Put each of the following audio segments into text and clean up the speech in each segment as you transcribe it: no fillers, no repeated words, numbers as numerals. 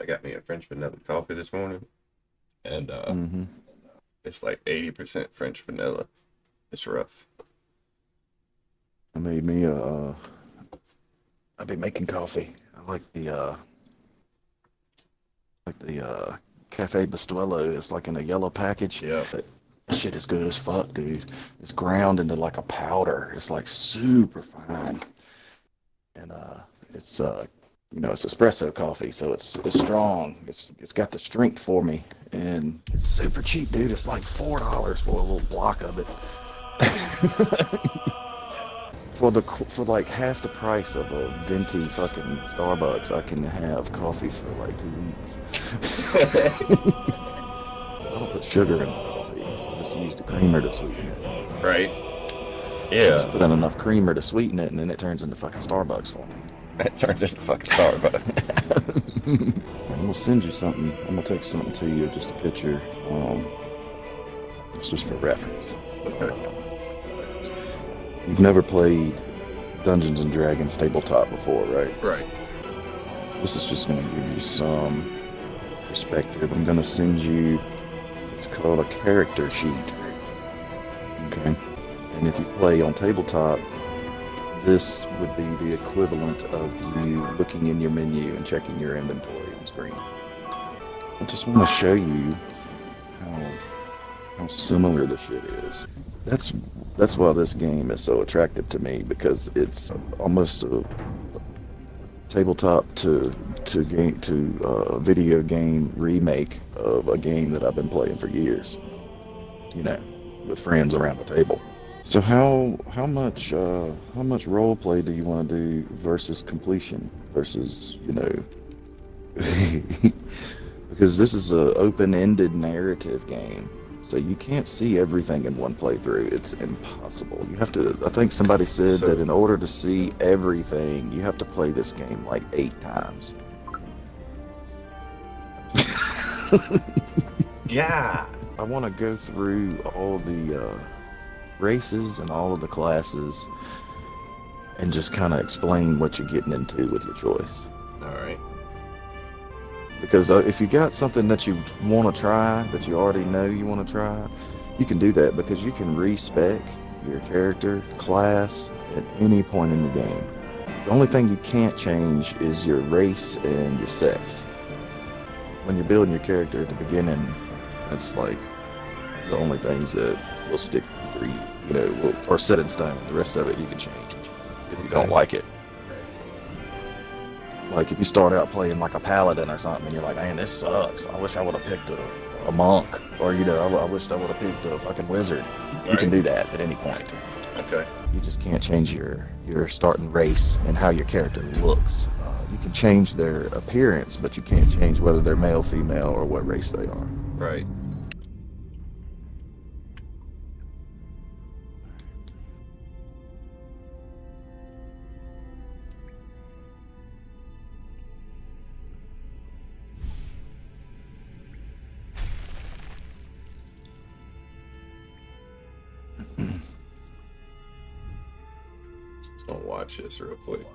got me a French vanilla coffee this morning, and Mm-hmm. it's like 80% French vanilla. It's rough. I made me a. I've been making coffee. I like the Cafe Bustuelo. It's like in a yellow package. Yep. But that shit is good as fuck, dude. It's ground into like a powder. It's like super fine, and it's it's espresso coffee, so it's strong. It's got the strength for me, and it's super cheap, dude. It's like $4 for a little block of it. For like half the price of a venti fucking Starbucks, I can have coffee for like 2 weeks. I don't put sugar in my coffee. I just use the creamer to sweeten it. Right? I just Yeah. put in enough creamer to sweeten it, and then it turns into fucking Starbucks for me. That turns into fucking Starbucks. I'm gonna send you something. I'm gonna text something to you, just a picture. It's just for reference. Okay. You've never played Dungeons and Dragons tabletop before, right? Right. This is just gonna give you some perspective. I'm gonna send you. It's called a character sheet. Okay. And if you play on tabletop, this would be the equivalent of you looking in your menu and checking your inventory on screen. I just want to show you how similar the shit is. That's that's why this game is so attractive to me, because it's almost a tabletop to video game remake of a game that I've been playing for years. You know, with friends around the table. So how much role play do you want to do versus completion versus because this is a open-ended narrative game, so you can't see everything in one playthrough. It's impossible. You have to. I think somebody said So, that in order to see everything, you have to play this game like 8 times. yeah. I want to go through all the races and all of the classes and just kind of explain what you're getting into with your choice. All right. Because if you got something that you want to try, that you already know you want to try, you can do that, because you can respec your character class at any point in the game. The only thing you can't change is your race and your sex. When you're building your character at the beginning, that's like the only things that will stick for you, or set in stone. The rest of it you can change if you don't like it. Like if you start out playing like a paladin or something, and you're like, man, this sucks. I wish I would have picked a monk, or I wish I would have picked a fucking wizard. You can Right. do that at any point. Okay. You just can't change your starting race and how your character looks. You can change their appearance, but you can't change whether they're male, female, or what race they are. Right. Just gonna watch this real quick.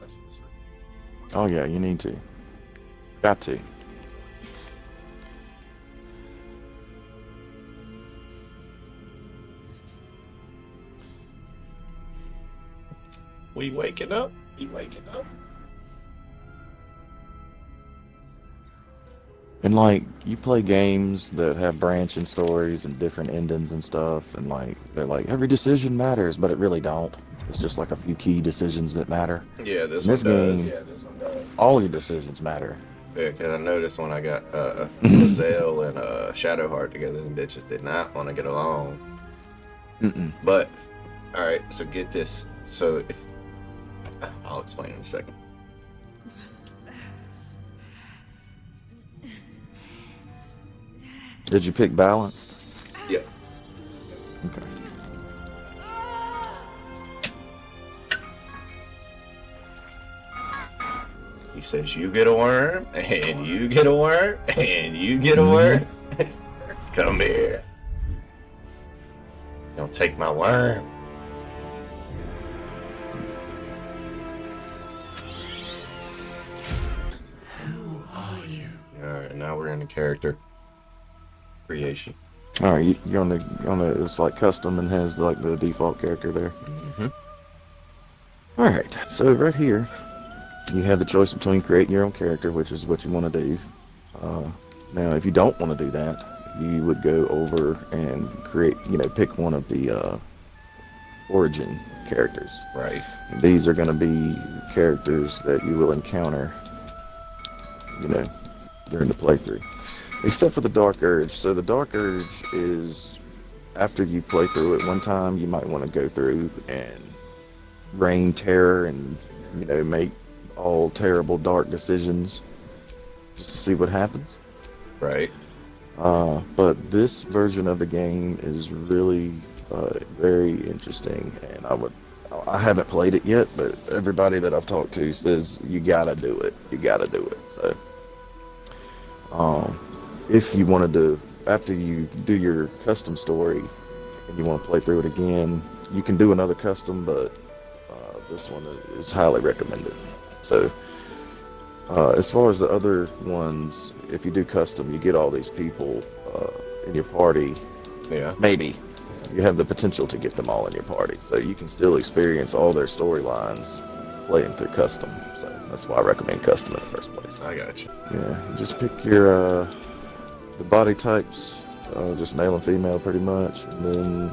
Oh yeah, you need to. Got to. We waking up? We waking up? And like you play games that have branching stories and different endings and stuff, and like they're like every decision matters, but it really don't. It's just like a few key decisions that matter. Yeah, this In one this game, does. all your decisions matter. Yeah, because I noticed when I got Gazelle and Shadowheart together, them bitches did not want to get along. Mm-mm. But, alright, so get this. So if... I'll explain in a second. Did you pick balanced? Yeah. Okay. He says, you get a worm, and you get a worm, and you get a worm. Come here. Don't take my worm. Who are you? Alright. now we're in the character creation. All right, you're on the. It's like custom and has like the default character there. Mm-hmm. All right, so right here, you have the choice between creating your own character, which is what you want to do. Now, if you don't want to do that, you would go over and create, pick one of the origin characters. Right. And these are going to be characters that you will encounter, during the playthrough. Except for the Dark Urge. So the Dark Urge is, after you play through it one time, you might want to go through and rain terror and, make all terrible dark decisions just to see what happens. Right. But this version of the game is really very interesting, and I haven't played it yet, but everybody that I've talked to says you gotta do it. You gotta do it. So, if you wanted to, after you do your custom story and you want to play through it again, you can do another custom, but this one is highly recommended. So, as far as the other ones, if you do custom, you get all these people in your party. Yeah. Maybe. You have the potential to get them all in your party. So you can still experience all their storylines playing through custom. So that's why I recommend custom in the first place. I got you. Yeah, just pick your the body types, just male and female pretty much, and then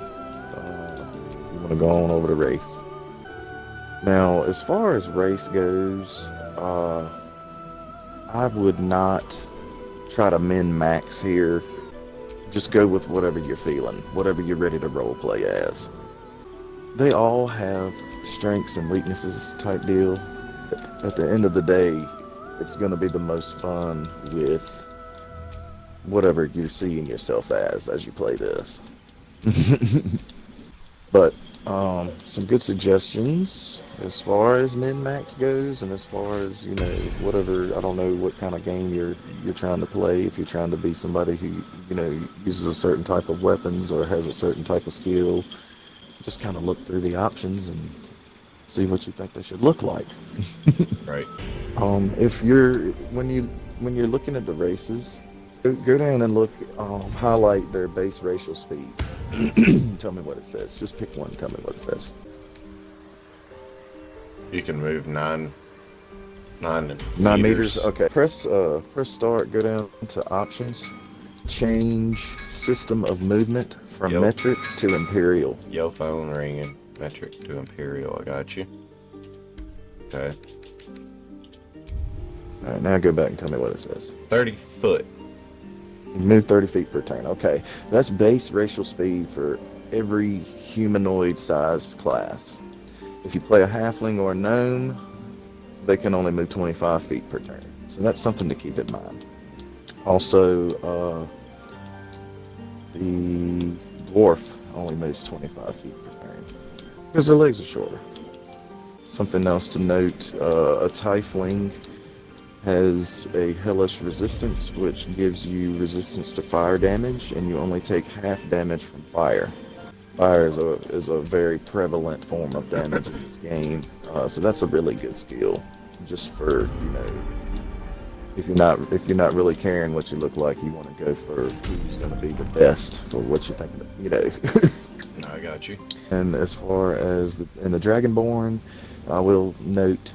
you want to go on over to race. Now, as far as race goes, I would not try to min-max here. Just go with whatever you're feeling, whatever you're ready to role play as. They all have strengths and weaknesses type deal. At the end of the day, it's going to be the most fun with whatever you're seeing yourself as you play this. But some good suggestions as far as min-max goes, and as far as whatever, I don't know what kind of game you're trying to play. If you're trying to be somebody who uses a certain type of weapons or has a certain type of skill, just kind of look through the options and see what you think they should look like. Right. If when you're looking at the races, go down and look, highlight their base racial speed. Tell me what it says. Just pick one. Tell me what it says. You can move 9 meters. Okay. Press start. Go down to options. Change system of movement from metric to imperial. Yo, phone ringing. Metric to imperial. I got you. Okay. All right. Now go back and tell me what it says. 30 foot. Move 30 feet per turn. Okay. That's base racial speed for every humanoid sized class. If you play a halfling or a gnome, they can only move 25 feet per turn. So that's something to keep in mind. Also, the dwarf only moves 25 feet per turn because their legs are shorter. Something else to note, a tiefling has a hellish resistance, which gives you resistance to fire damage, and you only take half damage from fire. Fire is a very prevalent form of damage in this game, so that's a really good skill. Just for if you're not really caring what you look like, you want to go for who's going to be the best for what you're thinking. I got you. And as far as in the Dragonborn, I will note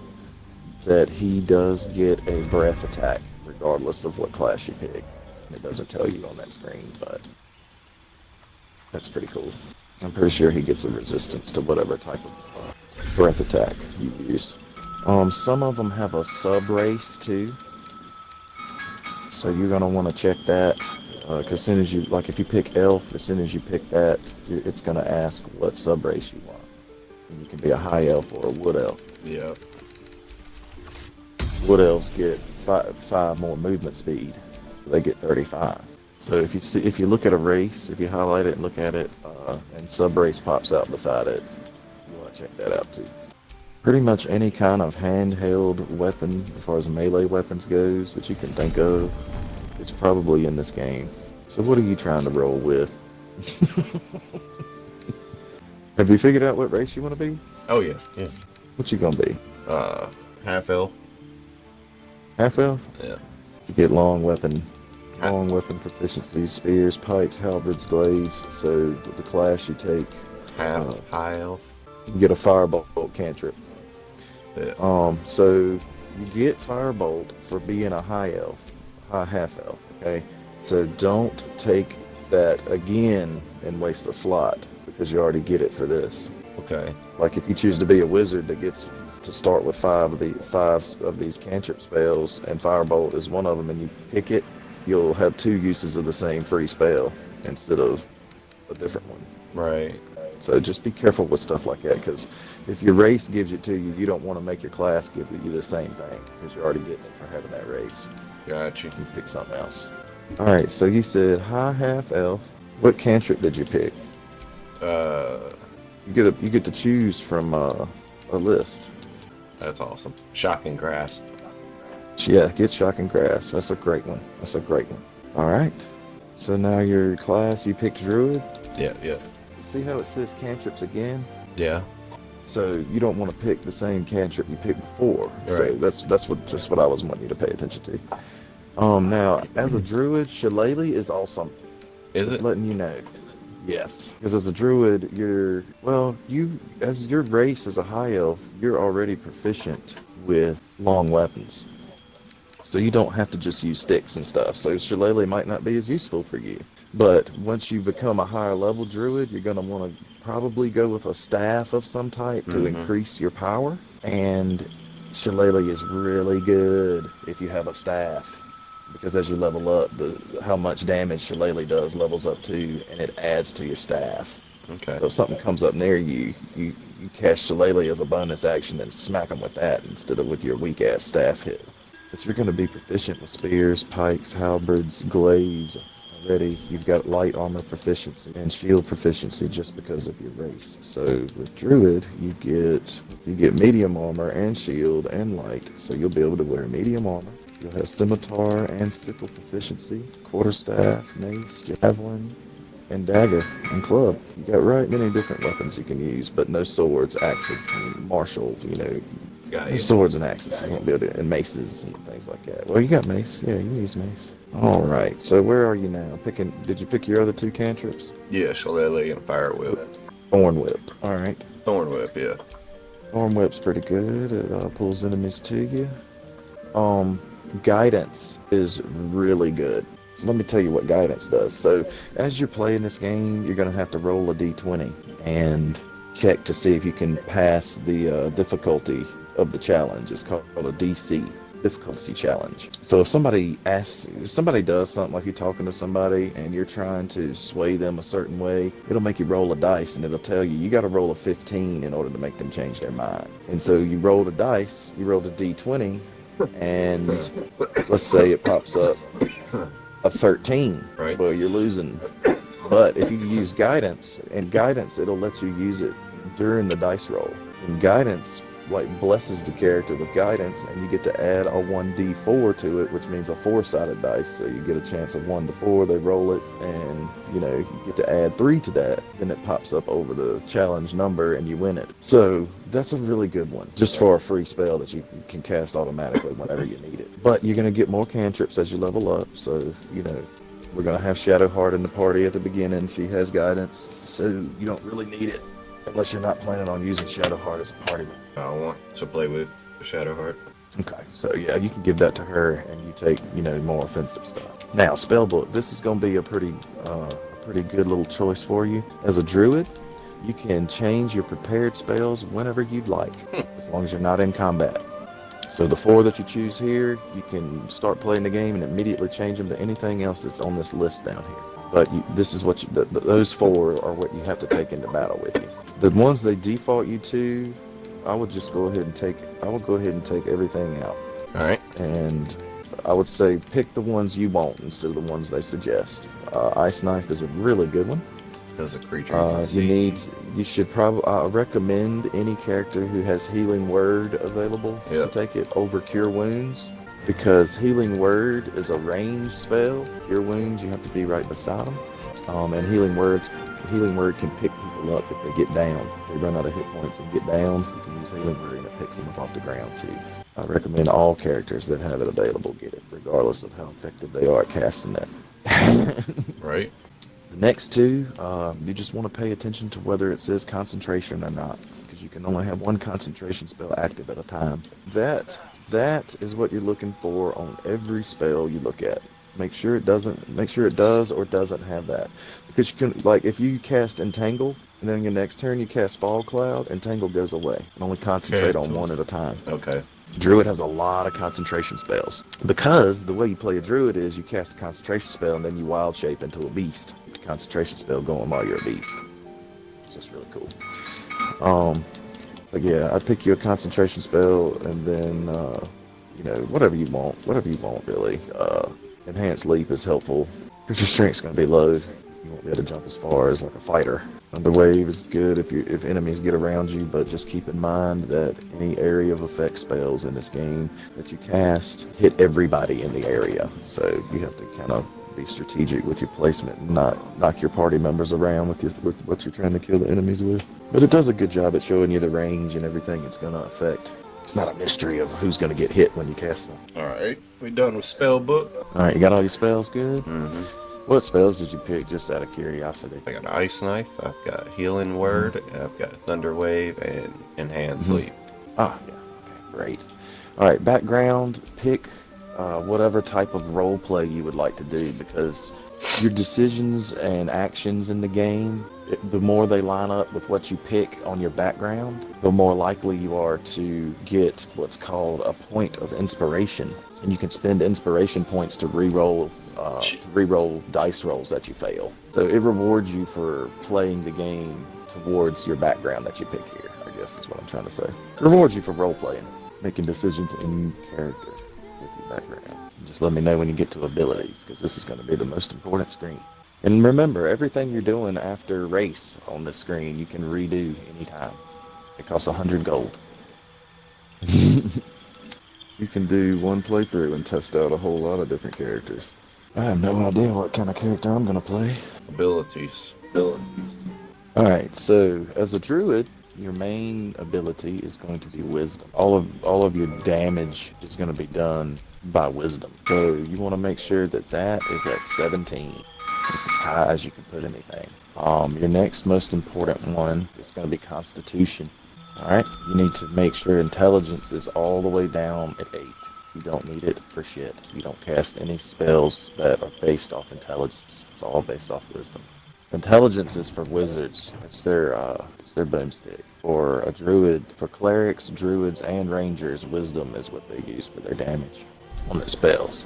that he does get a breath attack regardless of what class you pick. It doesn't tell you on that screen, but that's pretty cool. I'm pretty sure he gets a resistance to whatever type of breath attack you use. Some of them have a sub-race too, so you're going to want to check that, because as soon as if you pick elf, as soon as you pick that, it's going to ask what sub-race you want. And you can be a high elf or a wood elf. Yeah. Wood elves get 5 more movement speed. They get 35. So if you look at a race, if you highlight it and look at it, and sub-race pops out beside it, you want to check that out too. Pretty much any kind of handheld weapon, as far as melee weapons goes, that you can think of, is probably in this game. So what are you trying to roll with? Have you figured out what race you want to be? Oh yeah. Yeah. What you gonna be? Half elf. Half elf? Yeah. You get long weapon long weapon proficiency, spears, pikes, halberds, glaives. So the class you take, Half high elf. you can get a firebolt cantrip. Yeah. So you get firebolt for being a high elf, high half elf. Okay, so don't take that again and waste a slot because you already get it for this. Okay. Like if you choose to be a wizard that gets to start with five of these cantrip spells, and firebolt is one of them, and you pick it, you'll have 2 uses of the same free spell instead of a different one. Right. So just be careful with stuff like that, because if your race gives it to you, you don't want to make your class give you the same thing, because you're already getting it for having that race. Got you. You pick something else. All right, so you said high half elf. What cantrip did you pick? You get to choose from a list. That's awesome. Shocking grasp. Yeah, get shocking grasp. That's a great one. All right. So now your class, you picked druid. Yeah. See how it says cantrips again? Yeah. So you don't want to pick the same cantrip you picked before. Right. So that's what I was wanting you to pay attention to. Now as a druid, shillelagh is awesome. Is Just it? letting you know. Yes, because as a druid, as your race as a high elf, you're already proficient with long weapons. So you don't have to just use sticks and stuff. So shillelagh might not be as useful for you. But once you become a higher level druid, you're going to want to probably go with a staff of some type to increase your power. And shillelagh is really good if you have a staff, because as you level up, how much damage shillelagh does levels up too, and it adds to your staff. Okay. So if something comes up near you, you cast shillelagh as a bonus action and smack them with that instead of with your weak ass staff hit. But you're going to be proficient with spears, pikes, halberds, glaives. Already, you've got light armor proficiency and shield proficiency just because of your race. So with druid, you get medium armor and shield and light, so you'll be able to wear medium armor. You'll have scimitar and sickle proficiency, quarterstaff, mace, javelin, and dagger and club. You got right many different weapons you can use, but no swords, axes, and martial. Got No you. swords and axes. You won't be able to, and maces and things like that. Well, you got mace. Yeah, you can use mace. All right. So where are you now? Did you pick your other 2 cantrips? Yeah, shillelagh and fire whip. Thorn whip. All right. Thorn whip, yeah. Thorn whip's pretty good. It pulls enemies to you. Guidance is really good. So let me tell you what guidance does. So as you're playing this game, you're going to have to roll a d20 and check to see if you can pass the difficulty of the challenge. It's called a DC, difficulty challenge. So if somebody does something, like you're talking to somebody and you're trying to sway them a certain way, it'll make you roll a dice, and it'll tell you got to roll a 15 in order to make them change their mind. And so you rolled a dice, you rolled a d20, and let's say it pops up a 13. Right. Well, you're losing. But if you use guidance, it'll let you use it during the dice roll. And guidance blesses the character with guidance, and you get to add a 1d4 to it, which means a 4-sided dice. So you get a chance of 1 to 4. They roll it, and you get to add 3 to that. Then it pops up over the challenge number, and you win it. So that's a really good one, just for a free spell that you can cast automatically whenever you need it. But you're going to get more cantrips as you level up. So we're going to have Shadowheart in the party at the beginning. She has guidance, so you don't really need it unless you're not planning on using Shadowheart as a party member. I want to play with Shadowheart. Okay, so yeah, you can give that to her, and you take more offensive stuff. Now, spellbook. This is going to be a pretty good little choice for you. As a druid, you can change your prepared spells whenever you'd like, as long as you're not in combat. So the 4 that you choose here, you can start playing the game and immediately change them to anything else that's on this list down here. But this is what those 4 are what you have to take into battle with you. The ones they default you to, I would go ahead and take everything out. All right. And I would say pick the ones you want instead of the ones they suggest. Ice Knife is a really good one. As a creature, you should probably recommend any character who has Healing Word available to take it over Cure Wounds, because Healing Word is a ranged spell. Cure Wounds, you have to be right beside them. And Healing Word can pick people up if they get down. If they run out of hit points and get down, you can use Healing Word, and it picks them up off the ground too. I recommend all characters that have it available get it, regardless of how effective they are at casting it. Right. The next two, you just want to pay attention to whether it says concentration or not, because you can only have one concentration spell active at a time. That is what you're looking for on every spell you look at. Make sure it does or doesn't have that, because you can, like, if you cast Entangle and then your next turn you cast Fog Cloud, Entangle goes away. You can only concentrate on one at a time. Okay. Druid has a lot of concentration spells, because the way you play a Druid is you cast a concentration spell and then you wild shape into a beast. The concentration spell going while you're a beast. It's just really cool. But yeah, I'd pick you a concentration spell and then, whatever you want really. Enhanced Leap is helpful, because your strength's going to be low. You won't be able to jump as far as like a fighter. Underwave is good if enemies get around you, but just keep in mind that any area of effect spells in this game that you cast hit everybody in the area. So you have to kind of be strategic with your placement and not knock your party members around with what you're trying to kill the enemies with. But it does a good job at showing you the range and everything it's going to affect. It's not a mystery of who's going to get hit when you cast them. Alright, we done with spell book. Alright, you got all your spells good? Mm-hmm. What spells did you pick, just out of curiosity? I got Ice Knife, I've got Healing Word, I've got Thunder Wave, and Enhanced Leap. Ah, yeah, okay, great. Alright, background, pick whatever type of role play you would like to do, because your decisions and actions in the game, the more they line up with what you pick on your background, the more likely you are to get what's called a point of inspiration. And you can spend inspiration points to re-roll dice rolls that you fail. So it rewards you for playing the game towards your background that you pick here, I guess is what I'm trying to say. It rewards you for role-playing, making decisions in character with your background. Just let me know when you get to abilities, because this is going to be the most important screen. And remember, everything you're doing after race on this screen, you can redo anytime. It costs 100 gold. You can do one playthrough and test out a whole lot of different characters. I have no idea what kind of character I'm going to play. Abilities. Alright, so as a druid, your main ability is going to be wisdom. All of your damage is going to be done by wisdom. So you want to make sure that is at 17. This is as high as you can put anything. Your next most important one is going to be Constitution. Alright, you need to make sure Intelligence is all the way down at 8. You don't need it for shit. You don't cast any spells that are based off Intelligence. It's all based off Wisdom. Intelligence is for wizards. It's their boomstick. For a druid, for clerics, druids, and rangers, Wisdom is what they use for their damage on their spells.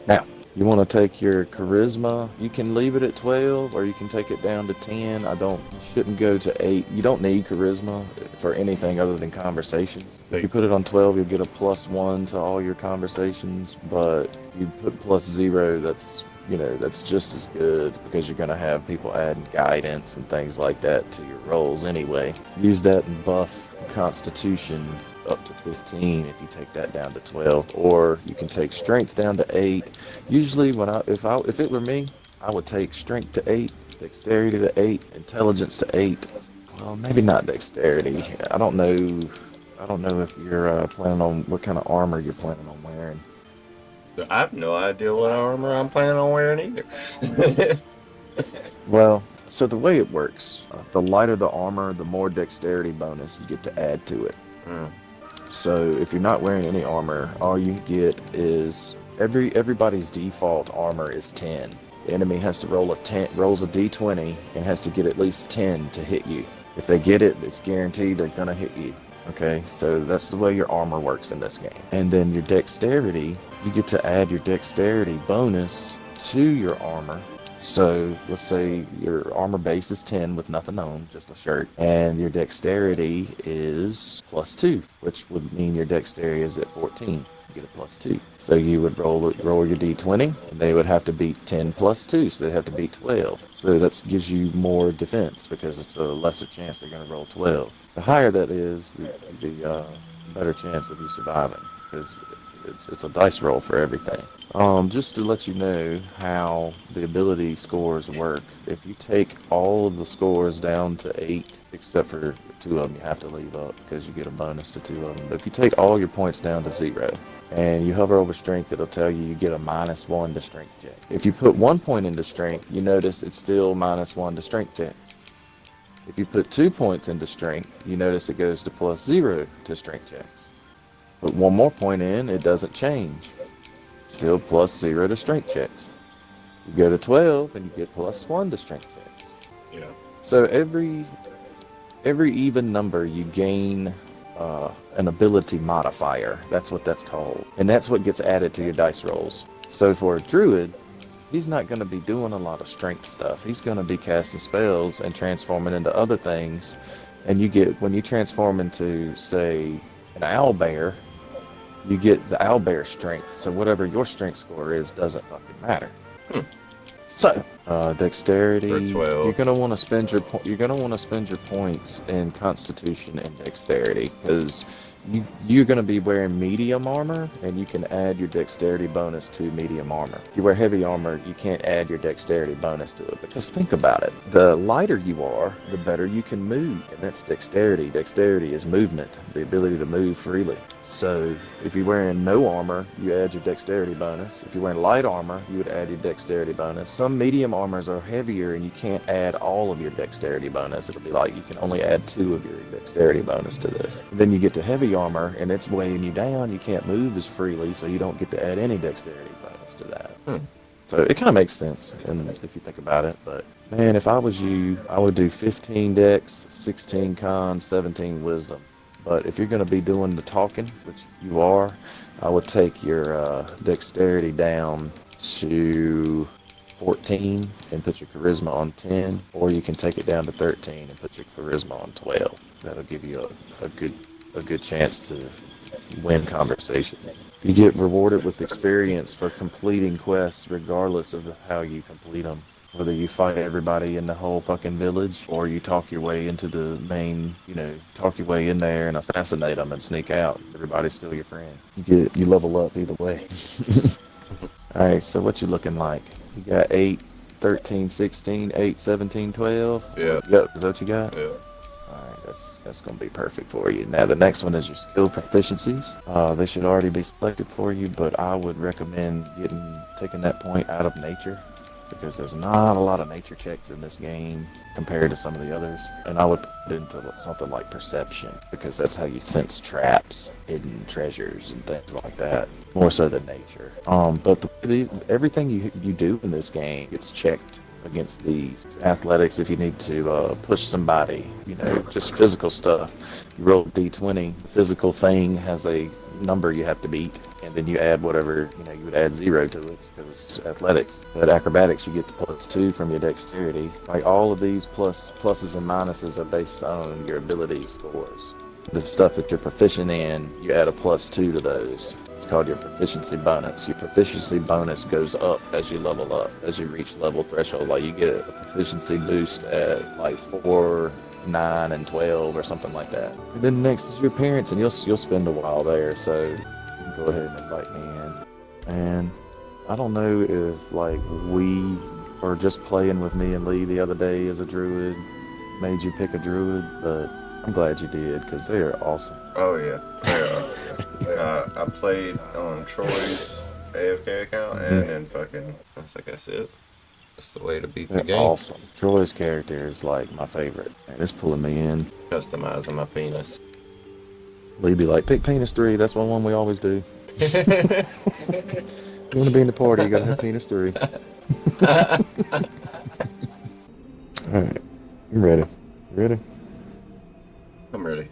Now, you want to take your charisma, you can leave it at 12 or you can take it down to 10. You shouldn't go to 8. You don't need charisma for anything other than conversations. If you put it on 12, you'll get a +1 to all your conversations, but if you put +0, that's just as good, because you're going to have people adding guidance and things like that to your rolls anyway. Use that and buff Constitution up to 15 if you take that down to 12, or you can take strength down to 8. Usually if it were me, I would take strength to 8, dexterity to 8, intelligence to 8. Well, maybe not dexterity. I don't know if you're planning on what kind of armor you're planning on wearing. I have no idea what armor I'm planning on wearing either. Well, so the way it works, the lighter the armor, the more dexterity bonus you get to add to it. So if you're not wearing any armor, all you get is everybody's default armor is 10. The enemy has to rolls a d20 and has to get at least 10 to hit you. If they get it, it's guaranteed they're gonna hit you. Okay, so that's the way your armor works in this game. And then your dexterity, you get to add your dexterity bonus to your armor. So let's say your armor base is 10 with nothing on, just a shirt, and your dexterity is +2, which would mean your dexterity is at 14. You get a +2. So you would roll your d20, and they would have to beat 10 +2, so they have to beat 12. So that gives you more defense, because it's a lesser chance they're going to roll 12. The higher that is, the better chance of you surviving, because it's a dice roll for everything. Just to let you know how the ability scores work, if you take all of the scores down to 8, except for 2 of them you have to leave up because you get a bonus to 2 of them. But if you take all your points down to 0 and you hover over strength, it'll tell you get a -1 to strength check. If you put 1 point into strength, you notice it's still -1 to strength checks. If you put 2 points into strength, you notice it goes to +0 to strength checks. Put 1 more point in, it doesn't change. Still +0 to strength checks. You go to 12 and you get +1 to strength checks. Yeah. So every even number you gain an ability modifier. That's what that's called. And that's what gets added to your dice rolls. So for a druid, he's not going to be doing a lot of strength stuff. He's going to be casting spells and transforming into other things. And you get, when you transform into, say, an owlbear, you get the owlbear strength. So whatever your strength score is doesn't fucking matter. So dexterity. For 12. You're gonna want to spend your points in Constitution and Dexterity because you're gonna be wearing medium armor, and you can add your Dexterity bonus to medium armor. If you wear heavy armor, you can't add your Dexterity bonus to it because think about it: the lighter you are, the better you can move, and that's Dexterity. Dexterity is movement, the ability to move freely. So if you're wearing no armor, you add your Dexterity bonus. If you're wearing light armor, you would add your Dexterity bonus. Some medium armors are heavier and you can't add all of your Dexterity bonus. It'll be like you can only add 2 of your Dexterity bonus to this. And then you get to heavy armor and it's weighing you down. You can't move as freely, so you don't get to add any Dexterity bonus to that. So it kind of makes sense if you think about it. But man, if I was you, I would do 15 Dex, 16 Con, 17 Wisdom. But if you're going to be doing the talking, which you are, I would take your Dexterity down to 14 and put your Charisma on 10, or you can take it down to 13 and put your Charisma on 12. That'll give you a good chance to win conversation. You get rewarded with experience for completing quests regardless of how you complete them. Whether you fight everybody in the whole fucking village, or you talk your way into the main, talk your way in there and assassinate them and sneak out. Everybody's still your friend. You level up either way. Alright, so what you looking like? You got 8, 13, 16, 8, 17, 12? Yeah. Yep, is that what you got? Yeah. Alright, that's going to be perfect for you. Now the next one is your skill proficiencies. They should already be selected for you, but I would recommend taking that point out of nature, because there's not a lot of nature checks in this game compared to some of the others. And I would put it into something like perception, because that's how you sense traps, hidden treasures, and things like that, more so than nature. But everything you do in this game gets checked against these. Athletics, if you need to push somebody, just physical stuff. You roll D20, the physical thing has a number you have to beat, and then you add whatever, you would add 0 to it because it's athletics. But acrobatics, you get the +2 from your dexterity. Like all of these pluses and minuses are based on your ability scores. The stuff that you're proficient in, you add a +2 to those. It's called your proficiency bonus. Your proficiency bonus goes up as you level up, as you reach level threshold. Like you get a proficiency boost at like 4, 9, and 12 or something like that. And then next is your appearance, and you'll spend a while there, so you can go ahead and invite me in. And I don't know if we were just playing with me and Lee the other day as a druid made you pick a druid, but I'm glad you did, because they are awesome. Oh yeah. I played on Troy's AFK account, and then that's it. That's the way to beat the game. Awesome. Troy's character is like my favorite, and it's pulling me in. Customizing my penis. Lee be like, pick penis 3. That's one we always do. You want to be in the party, you gotta have penis 3. Alright, I'm ready. Ready? I'm ready.